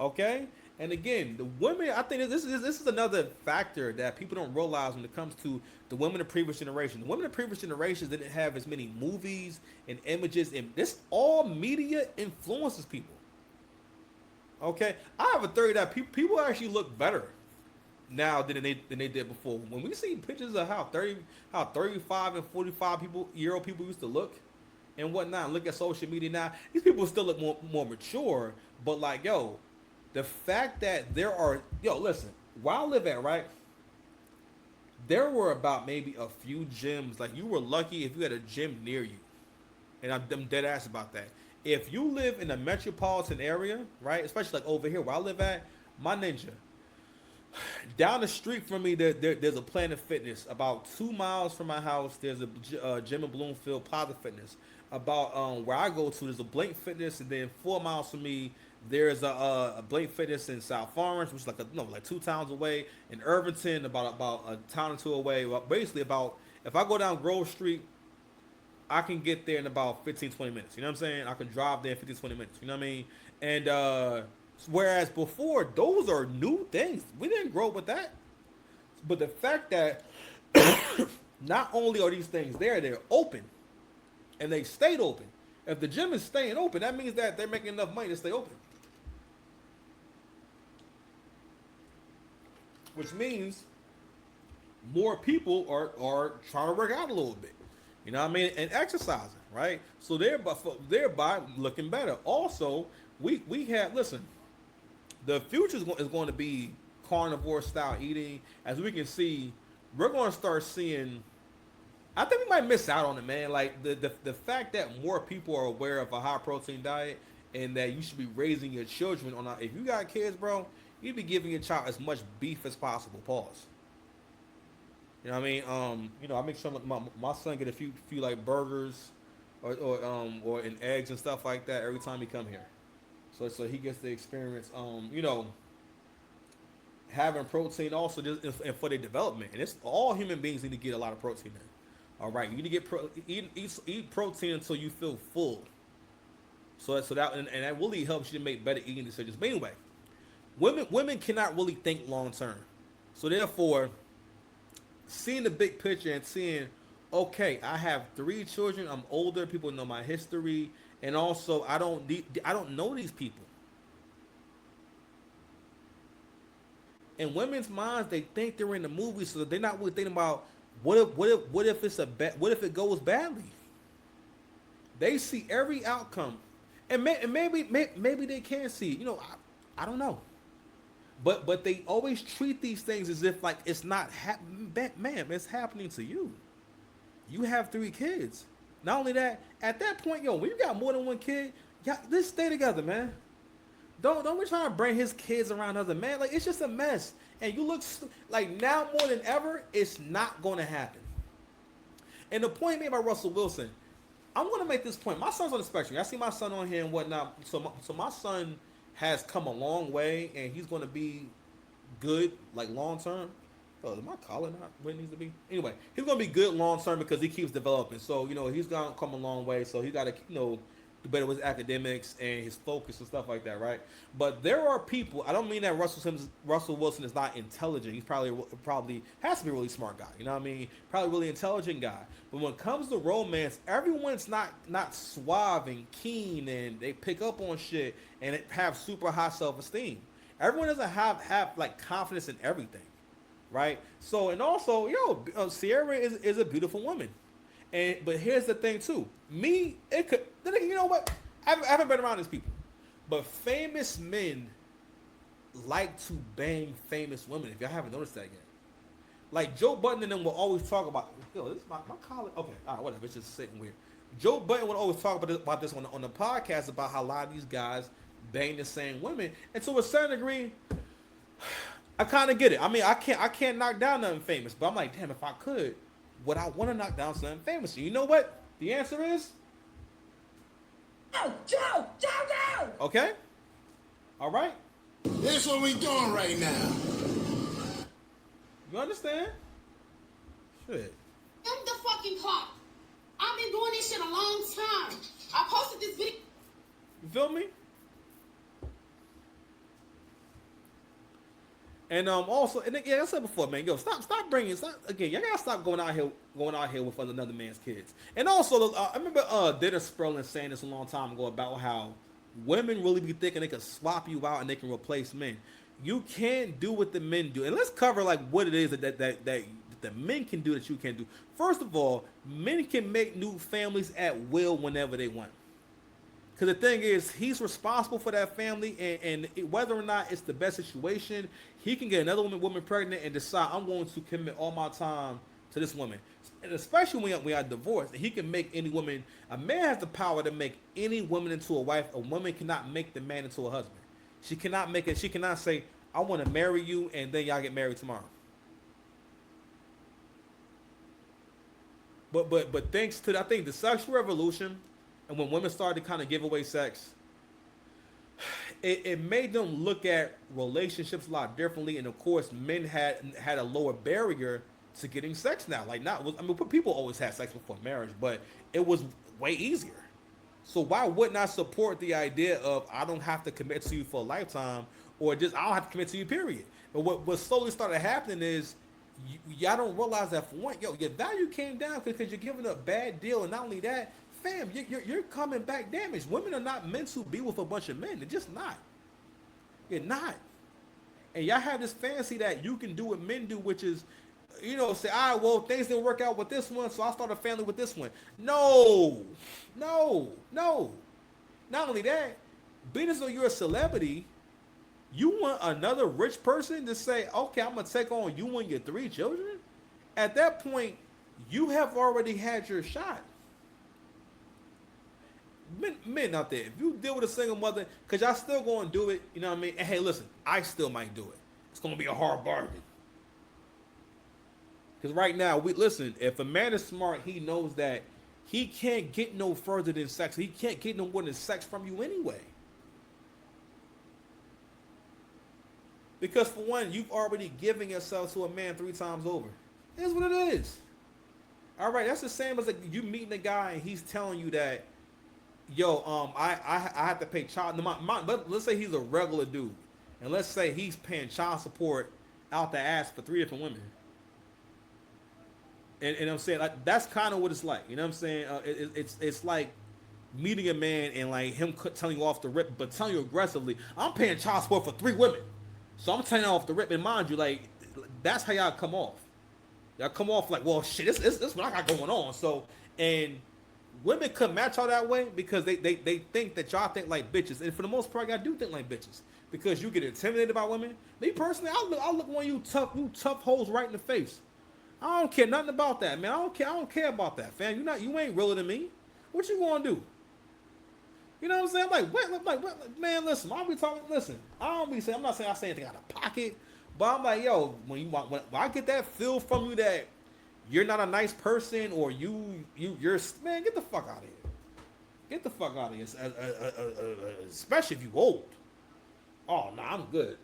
Okay, and again, the women. I think this is another factor that people don't realize when it comes to the women of previous generation. The women of previous generations didn't have as many movies and images, and this all media influences people. Okay, I have a theory that people actually look better now than they did before. When we see pictures of how 35 and 45 people year old people used to look and whatnot, look at social media now. These people still look more mature, but like yo, the fact that there are listen, where I live at, right, there were about maybe a few gyms. Like you were lucky if you had a gym near you, and I'm dead ass about that. If you live in a metropolitan area, right, especially like over here where I live at, my ninja, down the street from me, there's a Planet Fitness. About 2 miles from my house, there's a gym in Bloomfield, Plaza Fitness. About where I go to, there's a Blink Fitness, and then 4 miles from me, there's a Blink Fitness in South Orange, which is like like 2 towns away. In Irvington, about a town or two away. Well, basically, about if I go down Grove Street, I can get there in about 15 20 minutes. You know what I'm saying? I can drive there in 15 20 minutes. You know what I mean? And whereas before, those are new things. We didn't grow up with that. But the fact that not only are these things there, they're open and they stayed open. If the gym is staying open, that means that they're making enough money to stay open. Which means more people are trying to work out a little bit. You know what I mean? And exercising, right? So thereby looking better. Also, we have listen. The future is going to be carnivore style eating. As we can see, we're going to start seeing. I think we might miss out on it, man. Like the fact that more people are aware of a high protein diet and that you should be raising your children on. If you got kids, bro, you be giving your child as much beef as possible. Pause. You know what I mean? I make sure my son get a few like burgers or and eggs and stuff like that every time he come here. So he gets the experience having protein also just and for their development. And it's all human beings need to get a lot of protein in. All right, you need to get eat protein until you feel full. So that and that really helps you to make better eating decisions. But anyway, women cannot really think long term. So therefore, seeing the big picture and seeing, okay, I have 3 children. I'm older. People know my history, and also I don't know these people. In women's minds, they think they're in the movie, so they're not really thinking about what if it goes badly. They see every outcome, and maybe they can see. I don't know. But they always treat these things as if like it's not ma'am, it's happening to you. You have 3 kids. Not only that, at that point, when you got more than one kid, let's stay together, man. Don't be trying to bring his kids around other man. Like it's just a mess. And you look like now more than ever, it's not going to happen. And the point made by Russell Wilson, I'm going to make this point. My son's on the spectrum. I see my son on here and whatnot. So my son has come a long way, and he's going to be good, like long term. Oh, is my collar not where it needs to be? Anyway, he's going to be good long term because he keeps developing. So he's going to come a long way. So he got to do better with his academics and his focus and stuff like that, right? But there are people. I don't mean that Russell Wilson is not intelligent. He's probably has to be a really smart guy. You know what I mean? Probably a really intelligent guy. But when it comes to romance, everyone's not suave and keen, and they pick up on shit and have super high self esteem. Everyone doesn't have like confidence in everything, right? So and also, Sierra is a beautiful woman. But here's the thing too. It could. You know what? I haven't been around these people, but famous men like to bang famous women. If y'all haven't noticed that yet, like Joe Budden and them will always talk about. This is my colleague. Okay, all right, whatever. It's just sitting weird. Joe Budden would always talk about this on the podcast about how a lot of these guys bang the same women, and to a certain degree, I kind of get it. I mean, I can't knock down nothing famous, but I'm like, damn, if I could, would I want to knock down something famous? You know what? The answer is no, Joe. okay. All right. That's what we doing right now. You understand? Shit. I'm the fucking cop. I've been doing this shit a long time. I posted this video. You feel me? And also, and yeah, I said before, man, yo, stop bringing, stop again. Y'all gotta stop going out here with another man's kids. And also, I remember Dennis Sperling saying this a long time ago about how women really be thinking they can swap you out and they can replace men. You can't do what the men do. And let's cover like what it is that the men can do that you can't do. First of all, men can make new families at will whenever they want. Because the thing is, he's responsible for that family, and whether or not it's the best situation, he can get another woman pregnant and decide, I'm going to commit all my time to this woman. And especially when we are divorced, he can make any woman, a man has the power to make any woman into a wife. A woman cannot make the man into a husband. She cannot make it, she cannot say, I want to marry you, and then y'all get married tomorrow. But thanks to, I think, the sexual revolution, and when women started to kind of give away sex, it made them look at relationships a lot differently. And of course, men had a lower barrier to getting sex now. Like not, I mean, people always had sex before marriage, but it was way easier. So why wouldn't I support the idea of I don't have to commit to you for a lifetime, or just I don't have to commit to you, period? But what slowly started happening is y'all don't realize that for one, yo, your value came down because you're giving a bad deal, and not only that, fam, you're coming back damaged. Women are not meant to be with a bunch of men. They're just not. You're not. And y'all have this fancy that you can do what men do, which is, you know, say, all right, well, things didn't work out with this one, so I'll start a family with this one. No. Not only that, being as though you're a celebrity, you want another rich person to say, okay, I'm going to take on you and your 3 children? At that point, you have already had your shot. Men out there, if you deal with a single mother, because y'all still going to do it, you know what I mean? And hey, listen, I still might do it. It's going to be a hard bargain. Because right now, listen, if a man is smart, he knows that he can't get no further than sex. He can't get no more than sex from you anyway. Because for one, you've already given yourself to a man 3 times over. Here's what it is. All right, that's the same as like you meeting a guy and he's telling you that, yo, I have to pay child. But let's say he's a regular dude, and let's say he's paying child support out the ass for 3 different women. And I'm saying like that's kind of what it's like. You know what I'm saying? It's like meeting a man and like him telling you off the rip, but telling you aggressively, I'm paying child support for 3 women. So I'm telling you off the rip, and mind you, like, that's how y'all come off. Y'all come off like, well, shit, this what I got going on. So, and women could match all that way because they think that y'all think like bitches. And for the most part, y'all do think like bitches. Because you get intimidated by women. Me personally, I'll look one of you tough hoes right in the face. I don't care nothing about that, man. I don't care about that, fam. You ain't realer than me. What you gonna do? You know what I'm saying? What, man, listen, I'll be talking, listen, I'm not saying I say anything out of pocket, but I'm like, yo, when I get that feel from you that you're not a nice person or you're, man, get the fuck out of here. Get the fuck out of here, especially if you old. Oh, nah, I'm good.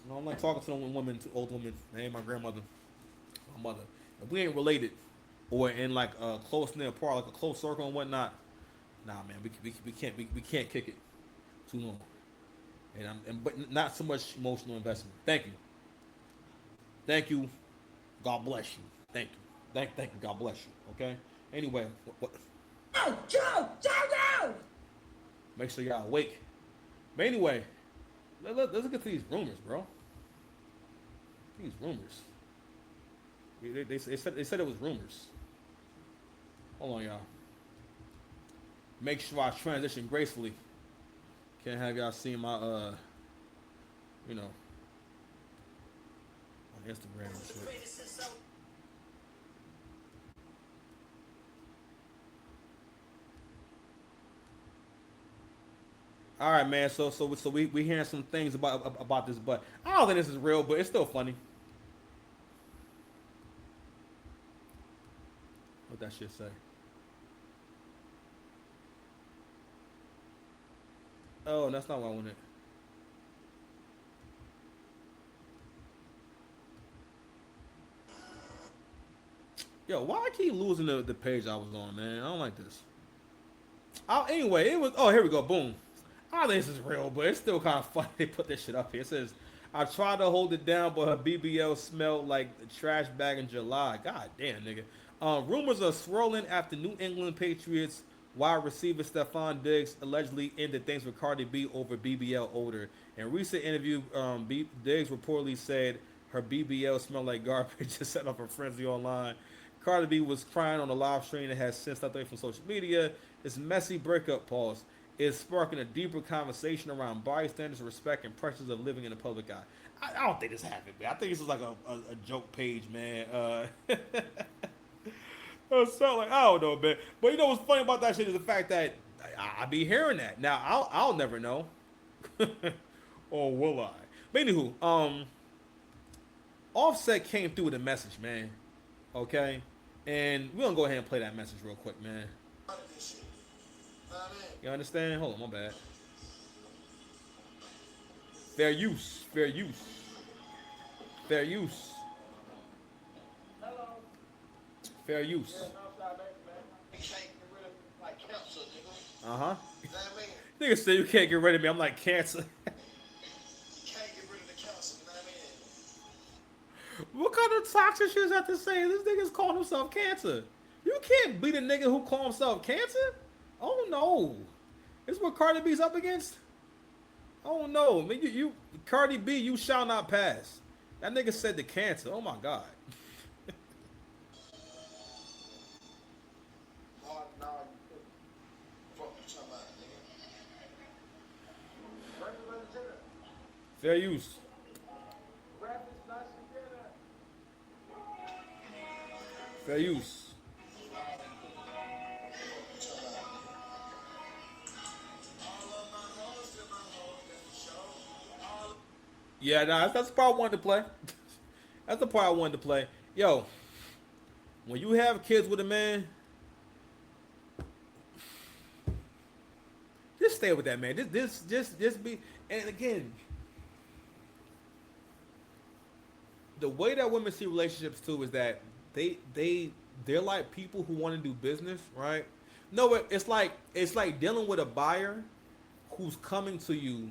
I don't like talking to no women, to old women. They ain't my grandmother, my mother. If we ain't related, or in like a close knit part, like a close circle and whatnot, nah, man, we can't kick it too long. But not so much emotional investment. Thank you. God bless you. Thank you. God bless you. Okay. Anyway, Joe! Make sure y'all awake. But anyway, let's get to these rumors, bro. These rumors. They said it was rumors. Hold on, y'all. Make sure I transition gracefully. Can't have y'all see my on Instagram and shit. All right, man. So we hearing some things about this, but I don't think this is real, but it's still funny. What that shit say? Oh, that's not what I wanted. Yo, why I keep losing the page I was on, man? I don't like this. Anyway, it was. Oh, here we go. Boom. I think this is real, but it's still kind of funny they put this shit up here. It says, I tried to hold it down, but her BBL smelled like a trash bag in July. God damn, nigga. Rumors are swirling after New England Patriots wide receiver Stephon Diggs allegedly ended things with Cardi B over BBL odor. In a recent interview, Diggs reportedly said her BBL smelled like garbage and set off a frenzy online. Cardi B was crying on a live stream and has since stepped away from social media. This messy breakup pause is sparking a deeper conversation around body standards, respect, and pressures of living in the public eye. I don't think this happened, man. I think this is like a joke page, man. So like, I don't know, man. But you know what's funny about that shit is the fact that I be hearing that. Now I'll never know, or will I? But anywho, Offset came through with a message, man. Okay, and we're gonna go ahead and play that message real quick, man. You understand? Hold on, my bad. Fair use, fair use, fair use. Fair use. Uh-huh. Nigga say you can't get rid of me. I'm like cancer. What kind of toxic shit is that to say? This nigga's calling himself cancer. You can't beat a nigga who call himself cancer? Oh no. This is what Cardi B's up against? Oh no. Man, you Cardi B, you shall not pass. That nigga said the cancer. Oh my God. Fair use. Fair use. Yeah, nah, that's the part I wanted to play. That's the part I wanted to play. Yo, when you have kids with a man, just stay with that man. Just be. And again, the way that women see relationships too is that they're like people who want to do business, right? No, it's like dealing with a buyer who's coming to you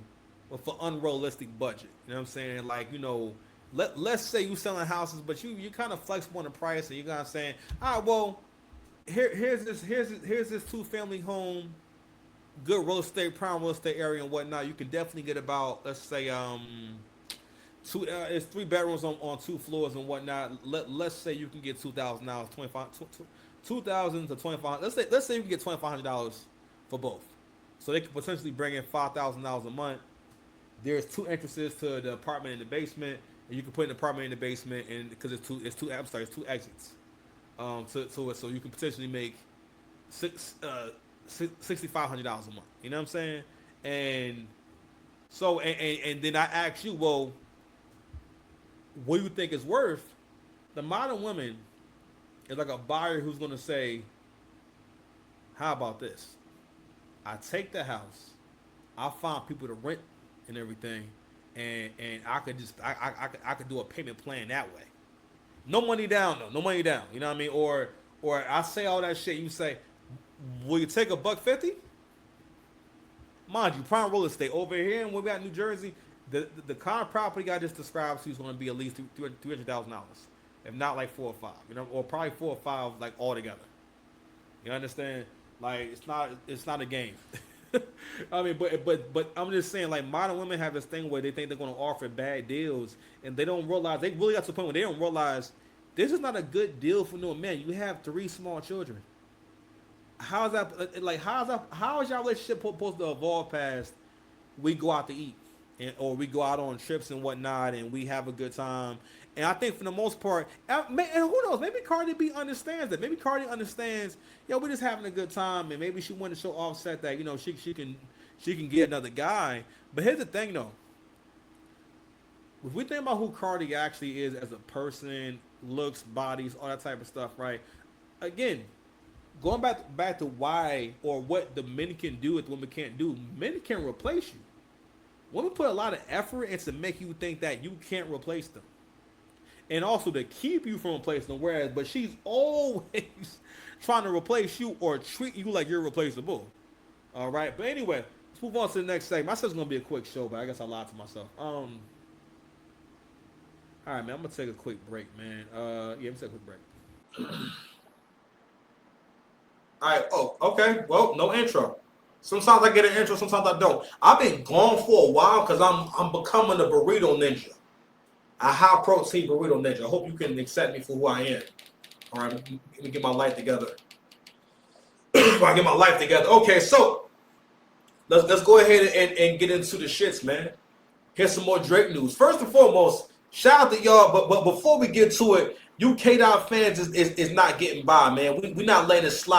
with an unrealistic budget. You know what I'm saying? Like, you know, let's say you selling houses, but you're kind of flexible on the price, and you're kind of saying, all right, well, here's this 2-family home, good real estate, prime real estate area and whatnot. You can definitely get about, let's say, it's 3 bedrooms on 2 floors and whatnot. Let's say you can get $2,000, $2,000 to $2,500. Let's say you can get $2,500 for both. So they could potentially bring in $5,000 a month. There's 2 entrances to the apartment in the basement, and you can put an apartment in the basement, and because it's two exits to it, so you can potentially make $6,500 a month. You know what I'm saying? And so and then I ask you, well, what do you think it's worth? The modern woman is like a buyer who's going to say, how about this? I take the house, I find people to rent and everything, and I could just I could do a payment plan that way. No money down though, no money down. You know what I mean? Or I say all that shit, you say, will you take $150? Mind you, prime real estate over here, and when we got New Jersey, the kind of property I just described to you is going to be at least $300,000, if not like 4 or 5, you know, or probably 4 or 5 like all together. You understand? Like it's not a game. I mean, but I'm just saying, like, modern women have this thing where they think they're going to offer bad deals, and they don't realize, they really got to the point where they don't realize this is not a good deal for no man. You have 3 small children. How is that? Like, how is your relationship supposed to evolve past we go out to eat, or we go out on trips and whatnot, and we have a good time? And I think for the most part, and who knows, maybe Cardi B understands that. Maybe Cardi understands, yo, we're just having a good time, and maybe she wanted to show Offset that, you know, she can get another guy. But here's the thing, though. If we think about who Cardi actually is as a person, looks, bodies, all that type of stuff, right? Again, going back to why or what the men can do that the women can't do. Men can replace you. Women put a lot of effort into make you think that you can't replace them. And also to keep you from replacing them, but she's always trying to replace you or treat you like you're replaceable. All right. But anyway, let's move on to the next segment. I said it's gonna be a quick show, but I guess I lied to myself. All right, man. I'm gonna take a quick break, man. Yeah, let me take a quick break. All right. Oh, okay. Well, no intro. Sometimes I get an intro, sometimes I don't. I've been gone for a while because I'm becoming a burrito ninja, a high protein burrito ninja. I hope you can accept me for who I am. All right, let me get my life together. I get my life together. Okay, so let's go ahead and get into the shits, man. Here's some more Drake news. First and foremost, shout out to y'all. But before we get to it, you K-Dot fans is not getting by, man. We not letting it slide.